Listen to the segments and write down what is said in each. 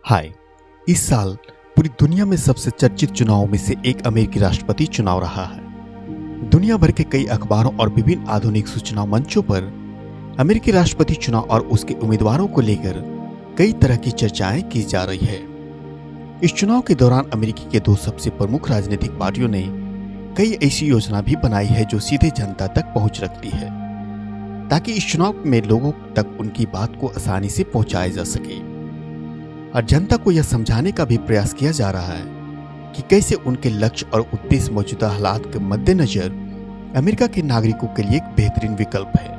हाय। इस साल पूरी दुनिया में सबसे चर्चित चुनावों में से एक अमेरिकी राष्ट्रपति चुनाव रहा है। दुनिया भर के कई अखबारों और विभिन्न आधुनिक सूचना मंचों पर अमेरिकी राष्ट्रपति चुनाव और उसके उम्मीदवारों को लेकर कई तरह की चर्चाएं की जा रही है। इस चुनाव के दौरान अमेरिकी के दो सबसे प्रमुख राजनीतिक पार्टियों ने कई ऐसी योजना भी बनाई है जो सीधे जनता तक पहुंच रखती है, ताकि इस चुनाव में लोगों तक उनकी बात को आसानी से पहुंचाया जा सके। और जनता को यह समझाने का भी प्रयास किया जा रहा है कि कैसे उनके लक्ष्य और उद्देश्य मौजूदा हालात के मद्देनजर अमेरिका के नागरिकों के लिए एक बेहतरीन विकल्प है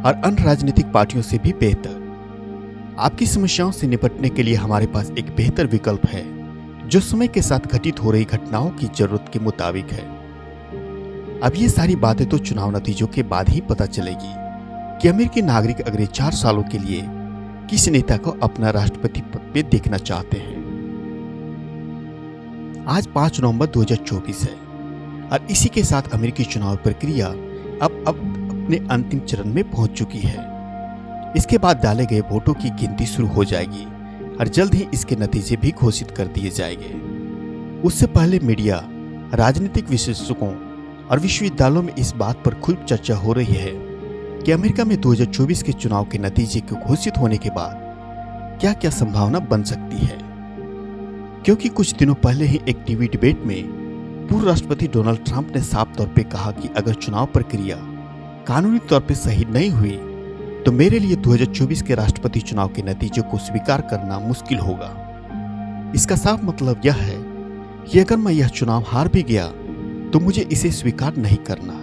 और अन्य राजनीतिक पार्टियों से भी बेहतर। आपकी समस्याओं से निपटने के लिए हमारे पास एक बेहतर विकल्प है जो समय के साथ घटित हो रही घटनाओं की जरूरत के मुताबिक है। अब ये सारी बातें तो चुनाव नतीजों के बाद ही पता चलेगी कि अमेरिकी नागरिक अगले 4 सालों के लिए किस नेता को अपना राष्ट्रपति पद पे देखना चाहते हैं। आज 5 नवंबर 2024 है और इसी के साथ अमेरिकी चुनाव प्रक्रिया अब अपने अंतिम चरण में पहुंच चुकी है। इसके बाद डाले गए वोटों की गिनती शुरू हो जाएगी और जल्द ही इसके नतीजे भी घोषित कर दिए जाएंगे। उससे पहले मीडिया, राजनीतिक विशेषज्ञों और विश्वविद्यालयों में इस बात पर खूब चर्चा हो रही है कि अमेरिका में 2024 के चुनाव के नतीजे के घोषित होने के बाद क्या क्या संभावना बन सकती है, क्योंकि कुछ दिनों पहले ही एक टीवी डिबेट में पूर्व राष्ट्रपति डोनाल्ड ट्रंप ने साफ तौर पे कहा कि अगर चुनाव प्रक्रिया कानूनी तौर पे सही नहीं हुई तो मेरे लिए 2024 के राष्ट्रपति चुनाव के नतीजे को स्वीकार करना मुश्किल होगा। इसका साफ मतलब यह है कि अगर मैं यह चुनाव हार भी गया तो मुझे इसे स्वीकार नहीं करना है।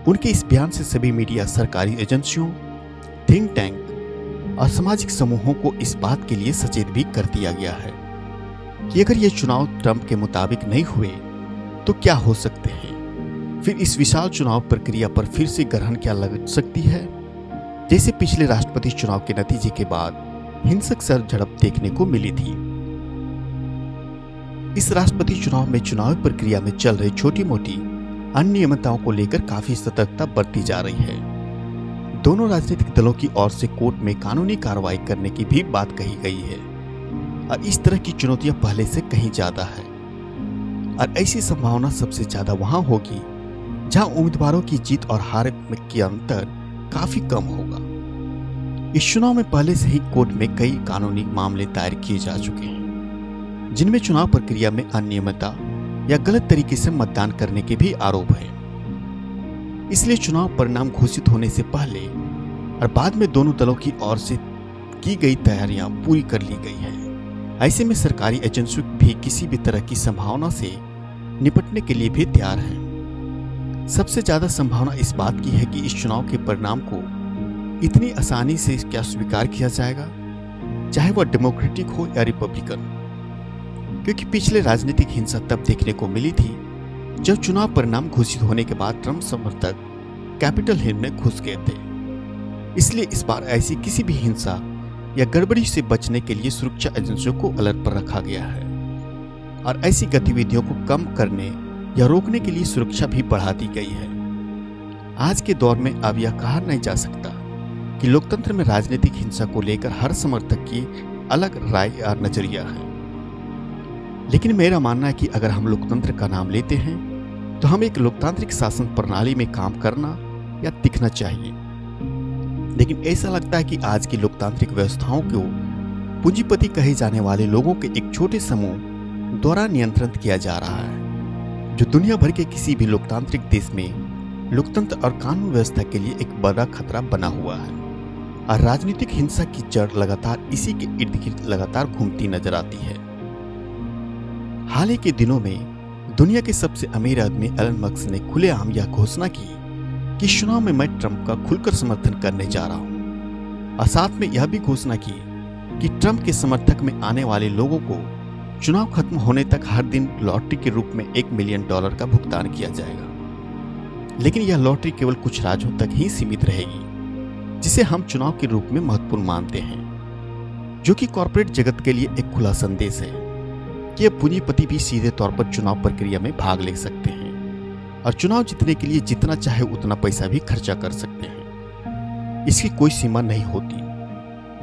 उनके इस बयान से सभी मीडिया, सरकारी एजेंसियों, थिंक टैंक और सामाजिक समूहों को इस बात के लिए सचेत भी कर दिया गया है कि अगर ये चुनाव ट्रंप के मुताबिक नहीं हुए तो क्या हो सकते हैं। फिर इस विशाल चुनाव प्रक्रिया पर फिर से ग्रहण क्या लग सकती है, जैसे पिछले राष्ट्रपति चुनाव के नतीजे के बाद हिंसक सर झड़प देखने को मिली थी। इस राष्ट्रपति चुनाव में चुनाव प्रक्रिया में चल रही छोटी मोटी अनियमितताओं को लेकर काफी सतर्कता बरती जा रही है। दोनों राजनीतिक दलों की ओर से कोर्ट में कानूनी कार्रवाई करने की भी बात कही गई है और इस तरह की चुनौतियां पहले से कहीं ज्यादा है और ऐसी संभावना सबसे ज्यादा वहां होगी जहां उम्मीदवारों की जीत और हार में के अंतर काफी कम होगा। इस चुनाव में पहले से ही कोर्ट में कई कानूनी मामले दायर किए जा चुके हैं जिनमें चुनाव प्रक्रिया में अनियमितता या गलत तरीके से मतदान करने के भी आरोप है। इसलिए चुनाव परिणाम घोषित होने से पहले और बाद में दोनों दलों की ओर से की गई तैयारियां पूरी कर ली गई है। ऐसे में सरकारी एजेंसियां भी किसी भी तरह की संभावना से निपटने के लिए भी तैयार हैं। सबसे ज्यादा संभावना इस बात की है कि इस चुनाव के परिणाम को इतनी आसानी से क्या स्वीकार किया जाएगा, चाहे वह डेमोक्रेटिक हो या रिपब्लिकन, क्योंकि पिछले राजनीतिक हिंसा तब देखने को मिली थी जब चुनाव परिणाम घोषित होने के बाद ट्रंप समर्थक कैपिटल हिल में घुस गए थे। इसलिए इस बार ऐसी किसी भी हिंसा या गड़बड़ी से बचने के लिए सुरक्षा एजेंसियों को अलर्ट पर रखा गया है और ऐसी गतिविधियों को कम करने या रोकने के लिए सुरक्षा भी बढ़ा दी गई है। आज के दौर में अब यह कहा नहीं जा सकता कि लोकतंत्र में राजनीतिक हिंसा को लेकर हर समर्थक की अलग राय या नजरिया है, लेकिन मेरा मानना है कि अगर हम लोकतंत्र का नाम लेते हैं तो हमें एक लोकतांत्रिक शासन प्रणाली में काम करना या दिखना चाहिए। लेकिन ऐसा लगता है कि आज की लोकतांत्रिक व्यवस्थाओं को पूंजीपति कहे जाने वाले लोगों के एक छोटे समूह द्वारा नियंत्रित किया जा रहा है, जो दुनिया भर के किसी भी लोकतांत्रिक देश में लोकतंत्र और कानून व्यवस्था के लिए एक बड़ा खतरा बना हुआ है। और राजनीतिक हिंसा की जड़ लगातार इसी के इर्द गिर्द लगातार घूमती नजर आती है। हाल ही के दिनों में दुनिया के सबसे अमीर आदमी एलन मस्क ने खुलेआम यह घोषणा की कि चुनाव में मैं ट्रंप का खुलकर समर्थन करने जा रहा हूं और साथ में यह भी घोषणा की कि ट्रंप के समर्थक में आने वाले लोगों को चुनाव खत्म होने तक हर दिन लॉटरी के रूप में $1 मिलियन का भुगतान किया जाएगा। लेकिन यह लॉटरी केवल कुछ राज्यों तक ही सीमित रहेगी, जिसे हम चुनाव के रूप में महत्वपूर्ण मानते हैं, जो कि कॉर्पोरेट जगत के लिए एक खुला संदेश है कि अब पूंजीपति भी सीधे तौर पर चुनाव प्रक्रिया में भाग ले सकते हैं और चुनाव जीतने के लिए जितना चाहे उतना पैसा भी खर्चा कर सकते हैं। इसकी कोई सीमा नहीं होती,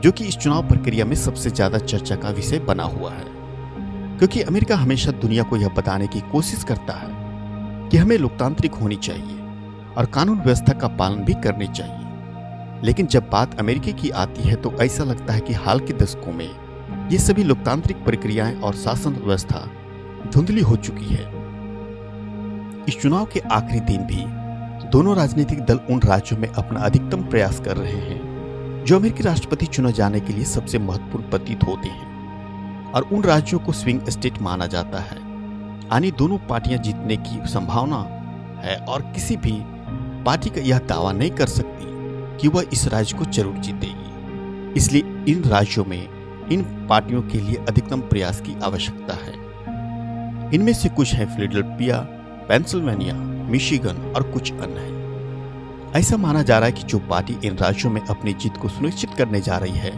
जो कि इस चुनाव प्रक्रिया में सबसे ज्यादा चर्चा का विषय बना हुआ है, क्योंकि अमेरिका हमेशा दुनिया को यह बताने की कोशिश करता है कि हमें लोकतांत्रिक होनी चाहिए और कानून व्यवस्था का पालन भी करनी चाहिए। लेकिन जब बात अमेरिका की आती है तो ऐसा लगता है कि हाल के दशकों में ये सभी लोकतांत्रिक प्रक्रियाएं और शासन व्यवस्था धुंधली हो चुकी है। इस चुनाव के आखिरी दिन भी दोनों राजनीतिक दल उन राज्यों में अपना अधिकतम प्रयास कर रहे हैं जो अमेरिकी राष्ट्रपति चुने जाने के लिए सबसे महत्वपूर्ण प्रतीत होते हैं, और उन राज्यों को स्विंग स्टेट माना जाता है, यानी दोनों पार्टियां जीतने की संभावना है और किसी भी पार्टी का यह दावा नहीं कर सकती कि वह इस राज्य को जरूर जीतेगी। इसलिए इन राज्यों में इन पार्टियों के लिए अधिकतम प्रयास की आवश्यकता है। इनमें से कुछ हैं फिलाडेल्फिया, पेंसिल्वेनिया, मिशिगन और कुछ अन्य हैं। ऐसा माना जा रहा है कि जो पार्टी इन राज्यों में अपनी जीत को सुनिश्चित करने जा रही है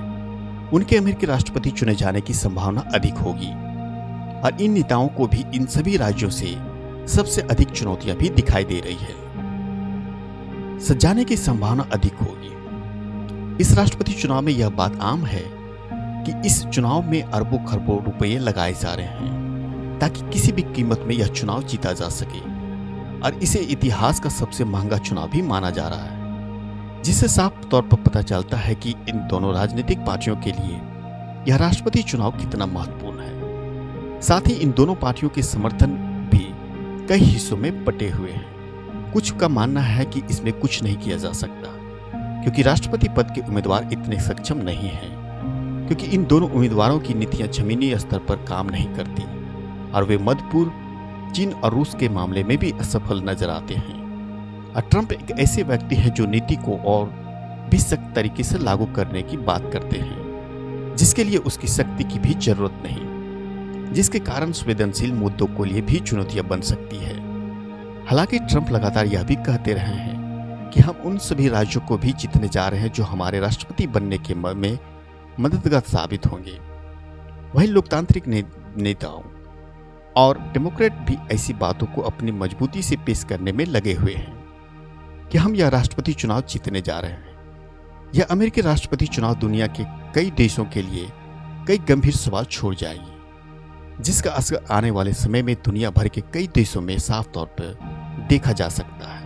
उनके अमेरिकी राष्ट्रपति चुने जाने की संभावना अधिक होगी, और इन नेताओं को भी इन सभी राज्यों से सबसे अधिक चुनौतियां भी दिखाई दे रही है। सजाने की संभावना अधिक होगी। इस राष्ट्रपति चुनाव में यह बात आम है कि इस चुनाव में अरबों खरबों रुपये लगाए जा रहे हैं ताकि किसी भी कीमत में यह चुनाव जीता जा सके, और इसे इतिहास का सबसे महंगा चुनाव भी माना जा रहा है, जिससे साफ तौर पर पता चलता है कि इन दोनों राजनीतिक पार्टियों के लिए यह राष्ट्रपति चुनाव कितना महत्वपूर्ण है। साथ ही इन दोनों पार्टियों के समर्थन भी कई हिस्सों में बटे हुए हैं। कुछ का मानना है कि इसमें कुछ नहीं किया जा सकता क्योंकि राष्ट्रपति पद के उम्मीदवार इतने सक्षम नहीं हैं, क्योंकि इन दोनों उम्मीदवारों की नीतियां जमीनी स्तर पर काम नहीं करती और वे मध्य पूर्व, चीन और रूस के मामले में भी असफल नजर आते हैं। और ट्रंप एक ऐसे व्यक्ति है जो नीति को और भी सख्त तरीके से लागू करने की बात करते हैं, जिसके लिए उसकी शक्ति की भी जरूरत नहीं, जिसके कारण संवेदनशील मुद्दों के लिए भी चुनौतियां बन सकती है। हालांकि ट्रंप लगातार यह भी कहते रहे हैं कि हम उन सभी राज्यों को भी जीतने जा रहे हैं जो हमारे राष्ट्रपति बनने के में मददगार साबित होंगे। वहीं लोकतांत्रिक नेताओं और डेमोक्रेट भी ऐसी बातों को अपनी मजबूती से पेश करने में लगे हुए हैं कि हम यह राष्ट्रपति चुनाव जीतने जा रहे हैं। यह अमेरिकी राष्ट्रपति चुनाव दुनिया के कई देशों के लिए कई गंभीर सवाल छोड़ जाएगी, जिसका असर आने वाले समय में दुनिया भर के कई देशों में साफ तौर पर देखा जा सकता है।